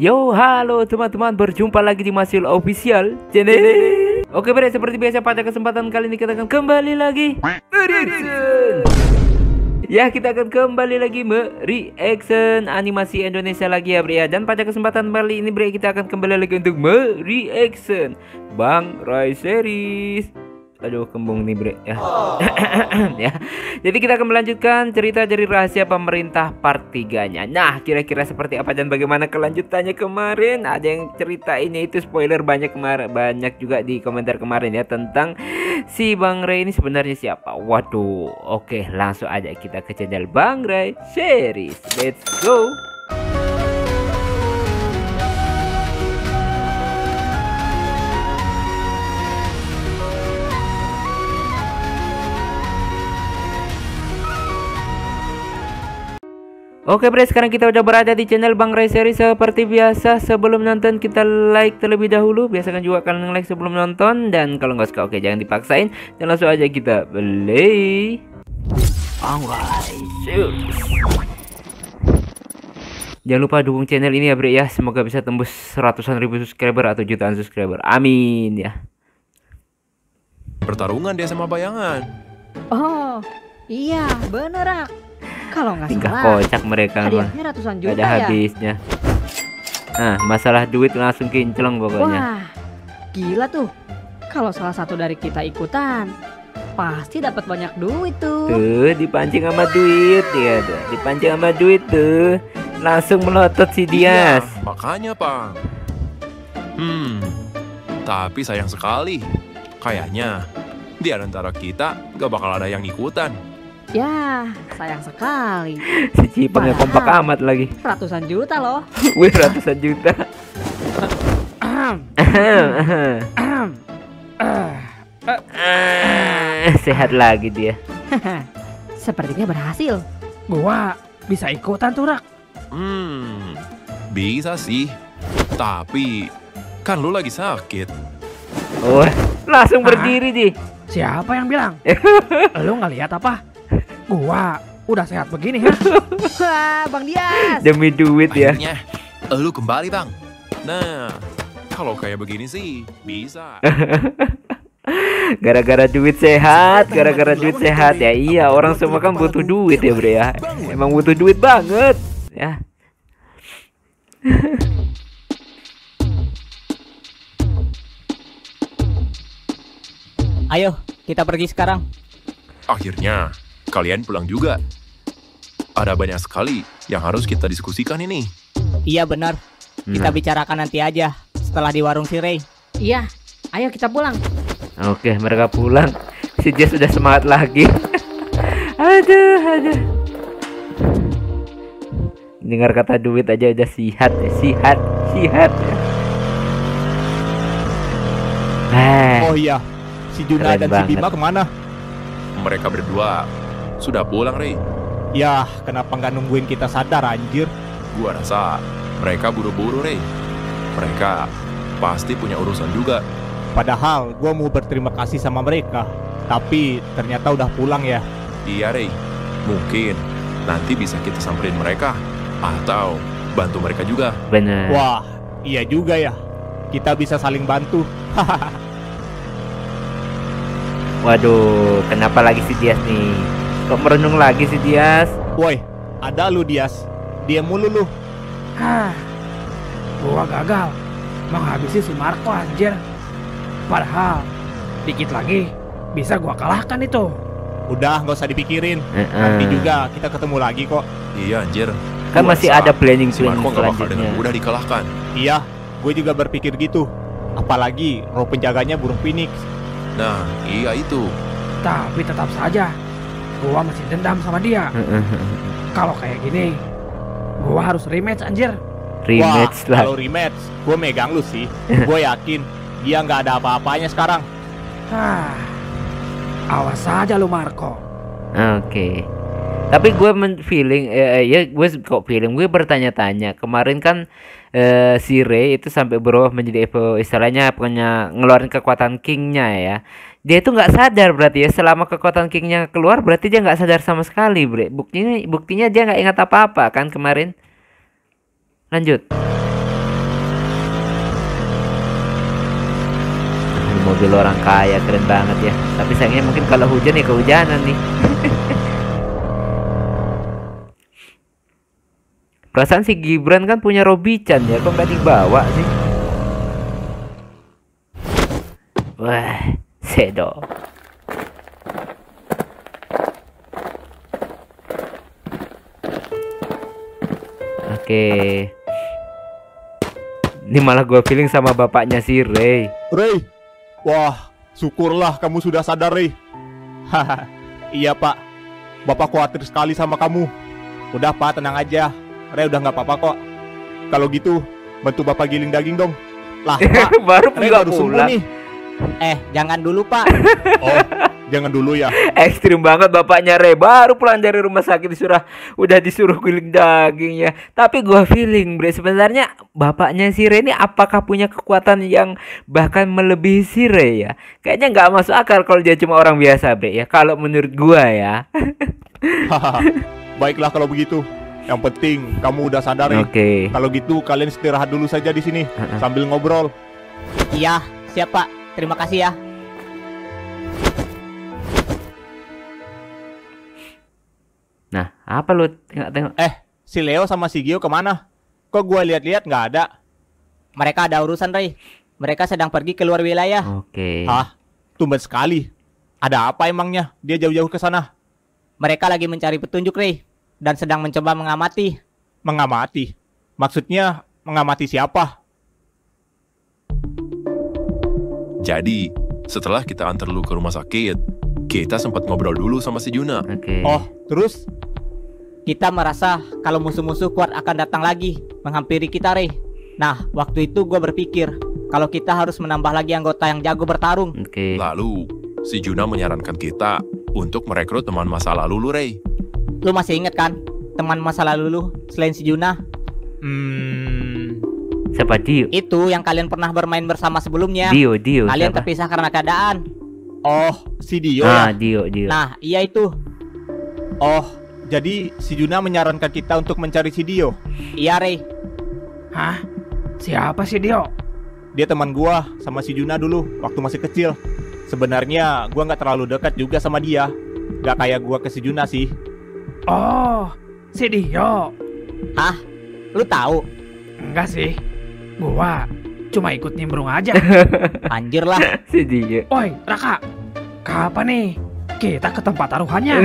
Yo, halo teman-teman, berjumpa lagi di Masil Official Channel. Oke bre, seperti biasa pada kesempatan kali ini kita akan kembali lagi reaction. Ya, kita akan kembali lagi reaction animasi Indonesia lagi ya bre ya. Dan pada kesempatan kali ini bre, kita akan kembali lagi untuk reaction Bang Rai series. Aduh, kembung nih bre ya. Ya. Jadi kita akan melanjutkan cerita dari rahasia pemerintah part 3-nya. Nah, kira-kira seperti apa dan bagaimana kelanjutannya kemarin? Ada yang ceritainnya itu spoiler banyak banyak juga di komentar kemarin ya tentang si Bang Rai ini sebenarnya siapa. Waduh, oke, langsung aja kita ke channel Bang Rai series. Let's go. Oke bre, sekarang kita udah berada di channel Bang Rai series. Seperti biasa, sebelum nonton kita like terlebih dahulu. Biasakan juga kalian like sebelum nonton. Dan kalau nggak suka, oke, jangan dipaksain. Dan langsung aja kita play Bang Rai series. Jangan lupa dukung channel ini ya bre ya. Semoga bisa tembus ratusan ribu subscriber atau jutaan subscriber. Amin ya. Pertarungan dia sama bayangan. Oh iya bener Rak. Kalau nggak Tingkah salah kocak mereka, hadiahnya ratusan juta ada ya. habisnya. Nah, masalah duit langsung kinclong pokoknya. Wah gila tuh. Kalau salah satu dari kita ikutan pasti dapat banyak duit tuh. Tuh, dipancing sama duit ya tuh. Dipancing sama duit tuh. Langsung melotot si Dias. Iya, makanya Bang. Tapi sayang sekali. Kayaknya di antara kita gak bakal ada yang ikutan. Ya sayang sekali. Si Cipang yang kompak amat lagi. Ratusan juta loh. Wih, ratusan juta. Sehat lagi dia. Sepertinya berhasil. Gua bisa ikutan tuh Rak. Bisa sih. Tapi kan lu lagi sakit. Oh, langsung berdiri di. Siapa yang bilang? Lu nggak lihat apa? Gua udah sehat begini ya. Wah Bang Dias. Demi duit ya. Akhirnya lu kembali Bang. Nah, kalau kayak begini sih bisa. Gara-gara duit sehat, gara-gara duit sehat ya. Iya, orang semua kan butuh duit ya bre ya. Emang butuh duit banget ya. Ayo, kita pergi sekarang. Akhirnya kalian pulang juga. Ada banyak sekali yang harus kita diskusikan ini. Iya benar. Kita bicarakan nanti aja setelah di warung si Ray. Iya ayo kita pulang. Oke, mereka pulang. Si Jess sudah semangat lagi. Aduh. Dengar kata duit aja udah sihat. Oh iya, si Juna Keren dan banget. si Bima kemana? Mereka berdua sudah pulang, Ray. Yah, kenapa nggak nungguin kita sadar anjir? Gua rasa mereka buru-buru, Ray. Mereka pasti punya urusan juga. Padahal gua mau berterima kasih sama mereka, tapi ternyata udah pulang ya. Iya, Ray. Mungkin nanti bisa kita samperin mereka atau bantu mereka juga. Bener. Wah, iya juga ya. Kita bisa saling bantu. Waduh, kenapa lagi si Dias nih? Kok merenung lagi si Dias? Woi, ada lu Dias. Diam mulu lu. Gua gagal menghabisi si Marco anjir. Padahal dikit lagi bisa gua kalahkan itu. Udah, nggak usah dipikirin. Nanti juga kita ketemu lagi kok. Iya, anjir. Kan Gua masih rasa ada planning si Marco gak bakal dengan selanjutnya. mudah dikalahkan. Iya, gue juga berpikir gitu. Apalagi roh penjaganya burung Phoenix. Nah, iya itu. Tapi tetap saja gua masih dendam sama dia. Kalau kayak gini gua harus rematch anjir. Rematch Wah, lah. kalau rematch, gue megang lu sih. Gue yakin dia nggak ada apa-apanya sekarang. Awas saja lu Marco. Oke. Tapi gue feeling ya gue kok feeling gue bertanya-tanya. Kemarin kan si Ray itu sampai berubah menjadi istilahnya punya ngeluarin kekuatan Kingnya ya. Dia itu nggak sadar berarti ya, selama kekuatan Kingnya keluar berarti dia nggak sadar sama sekali bre. Buktinya dia nggak ingat apa-apa kan kemarin. Lanjut. mobil orang kaya, keren banget ya. Tapi sayangnya mungkin kalau hujan ya kehujanan nih. Perasaan si Gibran kan punya Robichan ya, kok nggak dibawa sih? Wah, Sedo. Oke. Ini malah gue feeling sama bapaknya si Ray. Ray, wah, syukurlah kamu sudah sadar, Ray. Haha, iya Pak, Bapak khawatir sekali sama kamu. Udah Pak, tenang aja. Ray udah nggak apa-apa kok. Kalau gitu, bantu Bapak giling daging dong. Lah Pak, baru Ray juga baru sembuh pulang. nih. Jangan dulu Pak. Oh, jangan dulu ya. Ekstrim banget bapaknya Ray, baru pulang dari rumah sakit udah disuruh giling daging ya. Tapi gua feeling Bre, sebenarnya bapaknya si Ray ini apakah punya kekuatan yang bahkan melebihi si Ray ya? Kayaknya nggak masuk akal kalau dia cuma orang biasa Bre ya. Kalau menurut gua ya. Hahaha, baiklah kalau begitu. Yang penting kamu udah sadar, Ray. Oke. Kalau gitu kalian istirahat dulu saja di sini sambil ngobrol. Iya, siap Pak. Terima kasih ya. Nah, apa lu tengok-tengok? Si Leo sama si Gio kemana? Kok gua lihat-lihat nggak ada? Mereka ada urusan, Ray. Mereka sedang pergi keluar wilayah. Oke. Hah? Tumben sekali. Ada apa emangnya? Dia jauh-jauh ke sana. Mereka lagi mencari petunjuk, Ray, dan sedang mencoba mengamati. Mengamati? Maksudnya mengamati siapa? Jadi, setelah kita antar lu ke rumah sakit, kita sempat ngobrol dulu sama si Juna. Oke. Oh, terus? Kita merasa kalau musuh-musuh kuat akan datang lagi menghampiri kita, Ray. Nah, waktu itu gue berpikir kalau kita harus menambah lagi anggota yang jago bertarung. Oke. Lalu, si Juna menyarankan kita untuk merekrut teman masa lalu lu, Ray. Lu masih inget kan teman masa lalu lu selain si Juna? Siapa Dio? Itu yang kalian pernah bermain bersama sebelumnya. Dio. Kalian Siapa? terpisah karena keadaan. Oh, si Dio Ah, ya? Dio. Nah, iya itu. Oh, jadi si Juna menyarankan kita untuk mencari si Dio. Iya, Ray. Hah? Siapa sih Dio? Dia teman gua sama si Juna dulu waktu masih kecil. Sebenarnya gua nggak terlalu dekat juga sama dia. Gak kayak gua ke si Juna sih. Oh, si Dio. Hah? Lu tahu? Enggak sih. Gua cuma ikut nimbrung aja. Anjir lah. Si Dio. Woi, Raka. Kapan nih kita ke tempat taruhannya?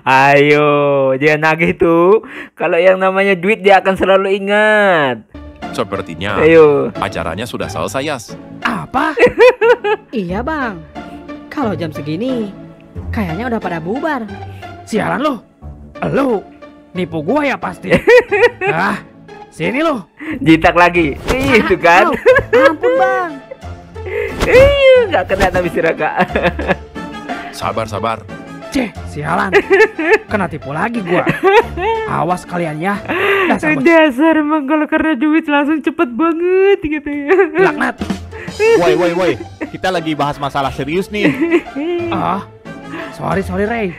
Ayo, jangan nagih tuh. Kalau yang namanya duit dia akan selalu ingat. Sepertinya, Ayo. acaranya sudah selesai, Yas. Apa? Iya, Bang. Kalau jam segini kayaknya udah pada bubar. Sialan lu. Lu nipu gua ya pasti. Ah, sini lu. Jitak lagi. Itu kan. Ampun, Bang. Nggak kena tapi si Raka. Sabar. Ceh, sialan. Kena tipu lagi gua. Awas kalian ya. Dasar emang kalau karena duit langsung cepet banget gitu ya. Laknat. Woi. Kita lagi bahas masalah serius nih. Ah, sorry Ray.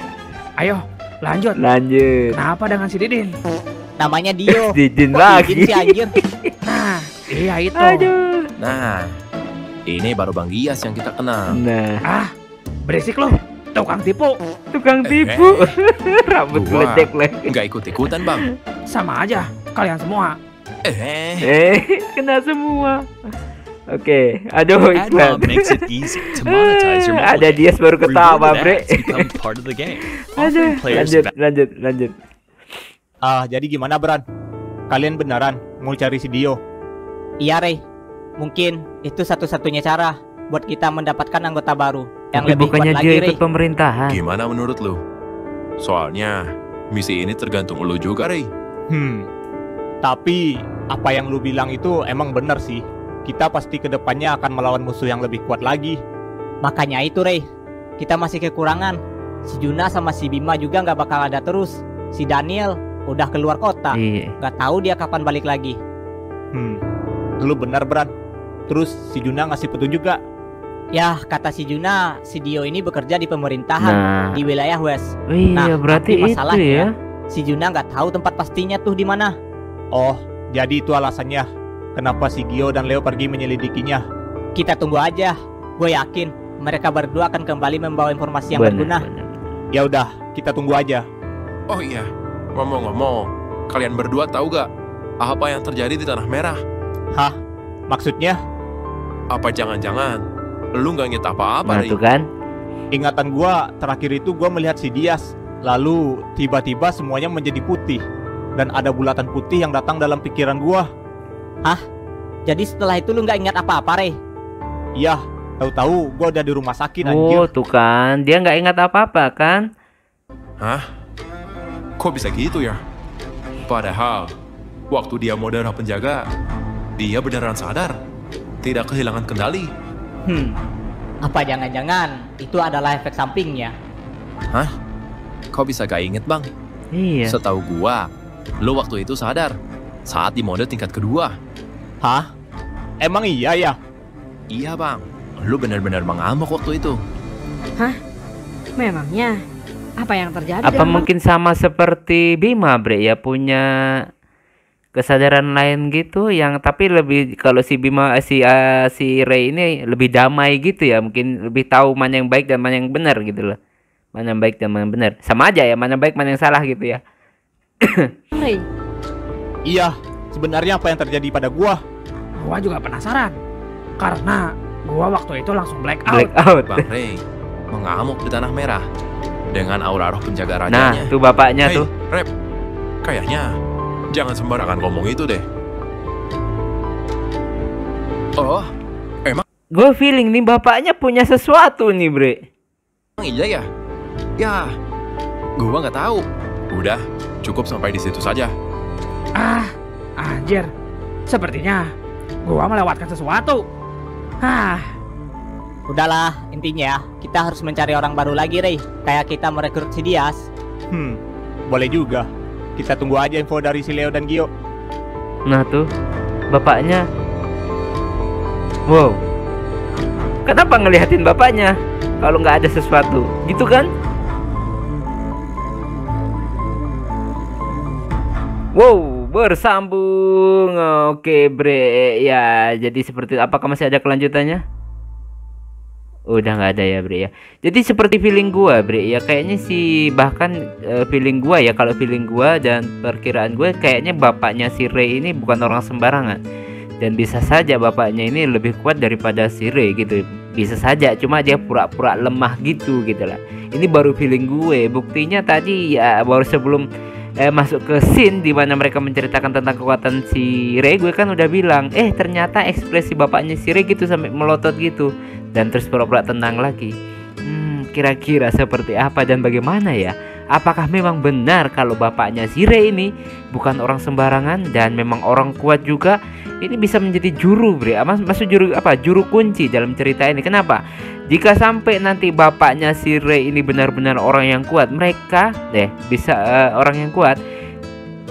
Ayo, lanjut. Kenapa dengan si Didin? Namanya Dio. Didin Kok lagi. Didin sih, anjir? Nah, iya itu. Aduh. Nah, ini baru Bang Gias yang kita kenal. Nah, Ah, berisik lu. Tukang tipu. tukang tipu. Rambut Gua ledek lagi. nggak ikut-ikutan, Bang. Sama aja kalian semua. Kena semua. Oke, aduh iklan. AdMob makes it easy to monetize your mobile Ada game. Dias baru ketawa, Rewarded Bre. ads become part of the game, Aduh, offering players lanjut. Jadi gimana, Bran? Kalian beneran mau cari si Dio? Iya, Ray. Mungkin itu satu-satunya cara buat kita mendapatkan anggota baru yang Tapi lebih bukannya kuat dia lagi, ikut Ray. pemerintahan. Gimana menurut lu? Soalnya, misi ini tergantung lu juga, Ray. Tapi apa yang lu bilang itu emang bener sih. Kita pasti kedepannya akan melawan musuh yang lebih kuat lagi. Makanya itu, Ray. Kita masih kekurangan. Si Juna sama si Bima juga nggak bakal ada terus. Si Daniel udah keluar kota. Iya. Nggak tahu dia kapan balik lagi. Lu bener, Bran. Terus si Juna ngasih petunjuk gak? Ya, kata si Juna, si Dio ini bekerja di pemerintahan Nah, di wilayah West. iya berarti tapi itu masalahnya, ya. Si Juna nggak tahu tempat pastinya tuh di mana. Oh, jadi itu alasannya kenapa si Gio dan Leo pergi menyelidikinya. Kita tunggu aja. Gue yakin mereka berdua akan kembali membawa informasi yang berguna. Ya udah, kita tunggu aja. Oh iya, ngomong-ngomong, kalian berdua tahu gak apa yang terjadi di Tanah Merah? Hah? Maksudnya? Apa jangan-jangan lu gak inget apa-apa, Nah Ray? tuh kan. Ingatan gua terakhir itu gua melihat si Dias. Lalu tiba-tiba semuanya menjadi putih. Dan ada bulatan putih yang datang dalam pikiran gua. Jadi setelah itu lu nggak ingat apa-apa, Rey? Iya, tahu-tahu gua udah di rumah sakit anjir. Oh tuh kan, dia nggak ingat apa-apa kan? Hah? Kok bisa gitu ya? Padahal, waktu dia mau darah penjaga, dia beneran sadar. Tidak kehilangan kendali. Apa jangan-jangan itu adalah efek sampingnya? Hah? Kok bisa gak inget, Bang? Iya. Setahu gua, lu waktu itu sadar saat di mode tingkat kedua. Hah? Emang iya ya? Iya, Bang. Lu bener-bener mengamuk waktu itu. Memangnya apa yang terjadi? Apa Bang? mungkin sama seperti Bima, Bre, ya punya kesadaran lain gitu yang tapi lebih kalau si Bima si Ray ini lebih damai gitu ya, mungkin lebih tahu mana yang baik dan mana yang benar gitu loh. Mana yang baik dan mana yang benar. Sama aja ya, mana yang baik mana yang salah gitu ya. Ray, Iya, sebenarnya apa yang terjadi pada gua? Gua juga penasaran. Karena gua waktu itu langsung black out. Blackout. Bang Ray mengamuk di Tanah Merah dengan aura roh penjaga Nah, rajanya. tuh bapaknya Hey, tuh. Rep, kayaknya jangan sembarangan ngomong itu deh. Oh, Gue feeling nih bapaknya punya sesuatu nih, Bre. emang iya ya? Ya, gua nggak tahu. Udah, cukup sampai di situ saja. Ah, anjir. Sepertinya gua melewatkan sesuatu. Udahlah, intinya kita harus mencari orang baru lagi, Rey. Kayak kita merekrut si Dias. Boleh juga. Kita tunggu aja info dari si Leo dan Gio. Nah tuh bapaknya. Wow. Kenapa ngeliatin bapaknya kalau nggak ada sesuatu? Gitu kan? Wow, bersambung. Oke, Bre. Ya, jadi seperti apakah masih ada kelanjutannya? Udah nggak ada ya, Bre ya. Jadi seperti feeling gua, Bre ya, kayaknya sih bahkan feeling gua ya, kalau feeling gua dan perkiraan gue kayaknya bapaknya si Ray ini bukan orang sembarangan. Dan bisa saja bapaknya ini lebih kuat daripada si Ray gitu. Bisa saja, cuma dia pura-pura lemah gitu lah. Ini baru feeling gue. Buktinya tadi ya baru sebelum masuk ke scene di mana mereka menceritakan tentang kekuatan si Ray, gue kan udah bilang, ternyata ekspresi bapaknya si Ray gitu sampai melotot gitu dan terus pura-pura tenang lagi. Kira-kira seperti apa dan bagaimana ya? Apakah memang benar kalau bapaknya si Ray ini bukan orang sembarangan dan memang orang kuat juga? Ini bisa menjadi juru, Bre. Maksud juru apa? Juru kunci dalam cerita ini. Kenapa? Jika sampai nanti bapaknya si Ray ini benar-benar orang yang kuat, mereka bisa orang yang kuat.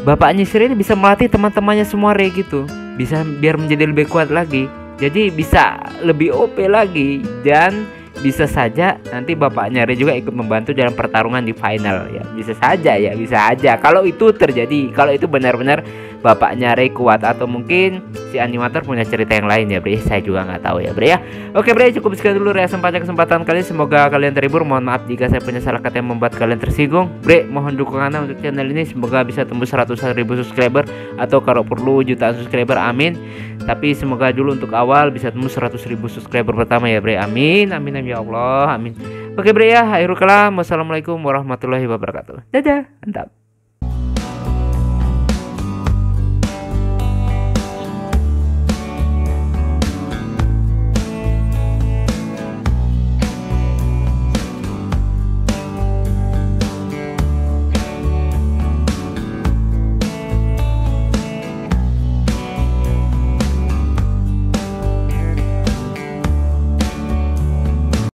Bapaknya si Ray ini bisa melatih teman-temannya semua Ray gitu. Bisa biar menjadi lebih kuat lagi. Jadi bisa lebih OP lagi dan bisa saja nanti bapaknya Ray juga ikut membantu dalam pertarungan di final ya. Bisa saja ya, bisa aja. Kalau itu terjadi, kalau itu benar-benar bapaknya Ray kuat, atau mungkin si animator punya cerita yang lain ya, Bre. Saya juga nggak tahu ya, Bre ya. Oke, Bre, cukup sekian dulu kesempatan kali. Semoga kalian terhibur. Mohon maaf jika saya punya salah kata yang membuat kalian tersinggung. Bre, mohon dukungan Anda untuk channel ini semoga bisa tembus 100.000 subscriber atau kalau perlu jutaan subscriber. Amin. Tapi semoga dulu untuk awal bisa tembus 100.000 subscriber pertama ya, Bre. Amin. Amin, amin ya Allah. Amin. Oke, Bre ya. Akhirul kalam. Wassalamualaikum warahmatullahi wabarakatuh. Dadah. Mantap.